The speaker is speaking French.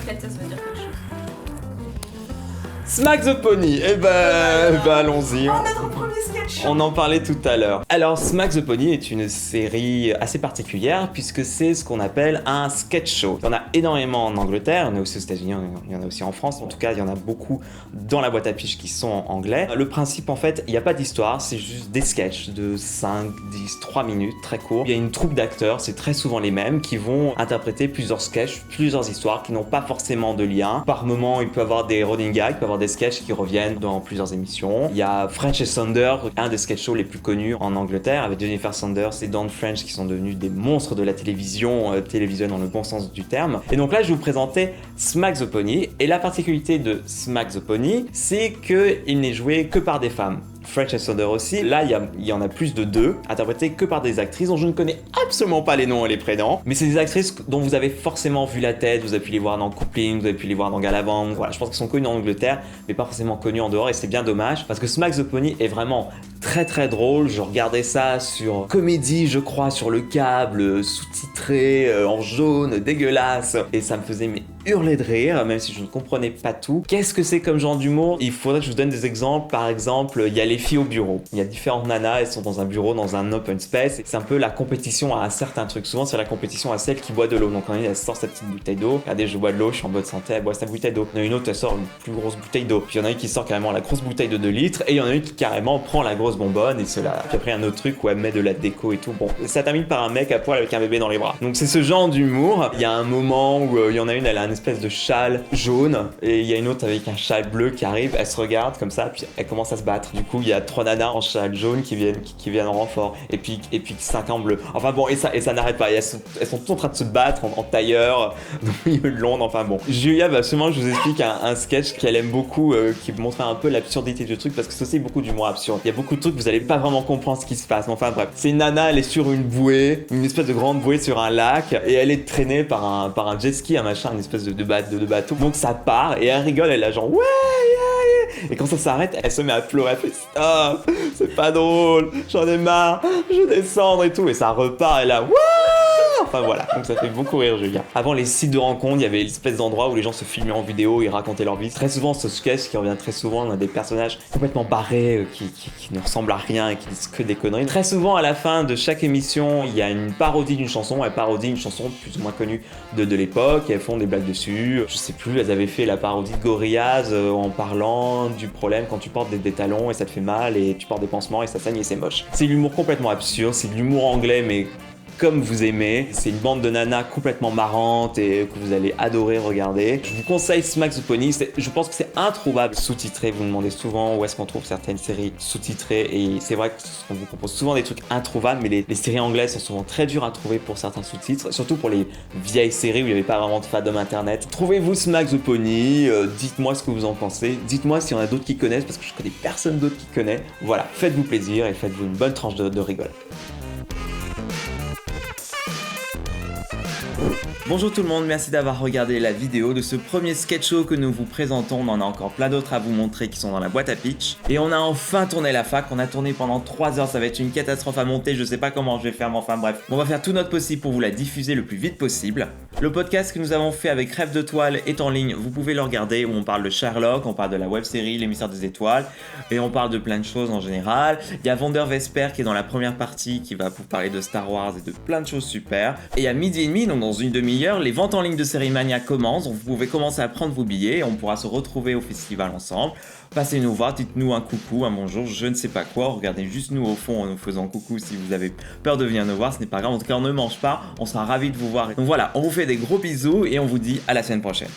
peut-être ça veut dire quelque chose. Smack the Pony, allons-y. Notre premier sketch. On en parlait tout à l'heure. Alors, Smack the Pony est une série assez particulière puisque c'est ce qu'on appelle un sketch show. Il y en a énormément en Angleterre, il y en a aussi aux États-Unis, il y en a aussi en France. En tout cas, il y en a beaucoup dans la boîte à fiches qui sont en anglais. Le principe, en fait, il n'y a pas d'histoire, c'est juste des sketchs de 5, 10, 3 minutes, très courts. Il y a une troupe d'acteurs, c'est très souvent les mêmes, qui vont interpréter plusieurs sketchs, plusieurs histoires qui n'ont pas forcément de lien. Par moment, il peut y avoir des running gags, il peut y avoir des sketchs qui reviennent dans plusieurs émissions. Il y a French et Sanders, un des sketch shows les plus connus en Angleterre, avec Jennifer Sanders et Dawn French qui sont devenus des monstres de la télévision dans le bon sens du terme. Et donc là, je vais vous présenter Smack the Pony. Et la particularité de Smack the Pony, c'est qu'il n'est joué que par des femmes. French et Sanders aussi. Là, il y en a plus de 2, interprétés que par des actrices dont je ne connais absolument pas les noms et les prénoms. Mais c'est des actrices dont vous avez forcément vu la tête, vous avez pu les voir dans Coupling, vous avez pu les voir dans Galavant. Voilà, je pense qu'elles sont connues en Angleterre, mais pas forcément connues en dehors, et c'est bien dommage, parce que Smack the Pony est vraiment très drôle. Je regardais ça sur Comédie, je crois, sur le câble, sous-titré, en jaune, dégueulasse, et ça me faisait hurler de rire, même si je ne comprenais pas tout. Qu'est-ce que c'est comme genre d'humour? Il faudrait que je vous donne des exemples. Par exemple, il y a les filles au bureau. Il y a différentes nanas, elles sont dans un bureau, dans un open space. C'est un peu la compétition à un certain truc. Souvent, c'est la compétition à celle qui boit de l'eau. Donc, elle sort sa petite bouteille d'eau. Regardez, je bois de l'eau, je suis en bonne santé, elle boit sa bouteille d'eau. Il y en a une autre, elle sort une plus grosse bouteille d'eau. Puis il y en a une qui sort carrément la grosse bouteille de 2 litres. Et il y en a une qui carrément prend la grosse bonbonne et cela. Puis après, un autre truc où elle met de la déco et tout. Bon, ça termine par un mec à poil avec un bébé dans les bras. Donc, c'est ce genre d'humour. Il y a un moment où il y en a une, elle a un espèce de châle jaune, et il y a une autre avec un châle bleu qui arrive, elle se regarde comme ça, puis elle commence à se battre. Du coup, il y a 3 nanas en châle jaune qui viennent en renfort, et puis 5 en bleu. Enfin bon, et ça n'arrête pas. Elles sont toutes en train de se battre en tailleur dans le milieu de Londres. Enfin bon. Julia va absolument, je vous explique un sketch qu'elle aime beaucoup, qui montre un peu l'absurdité du truc, parce que c'est aussi beaucoup d'humour absurde. Il y a beaucoup de trucs, vous allez pas vraiment comprendre ce qui se passe. Mais enfin bref, c'est une nana, elle est sur une bouée, une espèce de grande bouée sur un lac, et elle est traînée par un jet ski, un machin, une espèce de bateau. Donc ça part et elle rigole, elle a genre ouais, yeah, yeah. Et quand ça s'arrête, elle se met à pleurer, elle fait ah, c'est pas drôle, j'en ai marre, je vais descendre et tout, et ça repart, et là ouais. Enfin voilà, donc ça fait beaucoup rire Julia. Avant les sites de rencontres, il y avait une espèce d'endroit où les gens se filmaient en vidéo et racontaient leur vie. Très souvent, ce sketch qui revient très souvent, on a des personnages complètement barrés, qui ne ressemblent à rien et qui disent que des conneries. Très souvent, à la fin de chaque émission, il y a une parodie d'une chanson. Elles parodient une chanson plus ou moins connue de l'époque, et elles font des blagues dessus. Je sais plus, elles avaient fait la parodie de Gorillaz en parlant du problème quand tu portes des talons et ça te fait mal, et tu portes des pansements et ça saigne et c'est moche. C'est l'humour complètement absurde, c'est de l'humour anglais, mais comme vous aimez. C'est une bande de nanas complètement marrantes et que vous allez adorer regarder. Je vous conseille Smack the Pony. Je pense que c'est introuvable sous-titré. Vous me demandez souvent où est-ce qu'on trouve certaines séries sous-titrées, et c'est vrai qu'on vous propose souvent des trucs introuvables, mais les séries anglaises sont souvent très dures à trouver pour certains sous-titres, surtout pour les vieilles séries où il n'y avait pas vraiment de fandom internet. Trouvez-vous Smack the Pony, dites-moi ce que vous en pensez, dites-moi s'il y en a d'autres qui connaissent, parce que je connais personne d'autre qui connaît. Voilà, faites-vous plaisir et faites-vous une bonne tranche de rigole. Bonjour tout le monde, merci d'avoir regardé la vidéo de ce premier sketch show que nous vous présentons. On en a encore plein d'autres à vous montrer qui sont dans la boîte à pitch. Et on a enfin tourné la fac, on a tourné pendant 3 heures, ça va être une catastrophe à monter, je sais pas comment je vais faire, mais enfin bref. On va faire tout notre possible pour vous la diffuser le plus vite possible. Le podcast que nous avons fait avec Rêve de Toile est en ligne, vous pouvez le regarder, où on parle de Sherlock, on parle de la web-série Les Mystères des Étoiles, et on parle de plein de choses en général. Il y a Vander Vesper qui est dans la première partie, qui va vous parler de Star Wars et de plein de choses super. Et il y a midi et demi, donc dans une demi-heure, les ventes en ligne de Série Mania commencent, donc vous pouvez commencer à prendre vos billets, et on pourra se retrouver au festival ensemble. Passez nous voir, dites-nous un coucou, un bonjour, je ne sais pas quoi, regardez juste nous au fond en nous faisant coucou si vous avez peur de venir nous voir, ce n'est pas grave, en tout cas on ne mange pas, on sera ravis de vous voir. Donc voilà, on vous fait des gros bisous et on vous dit à la semaine prochaine.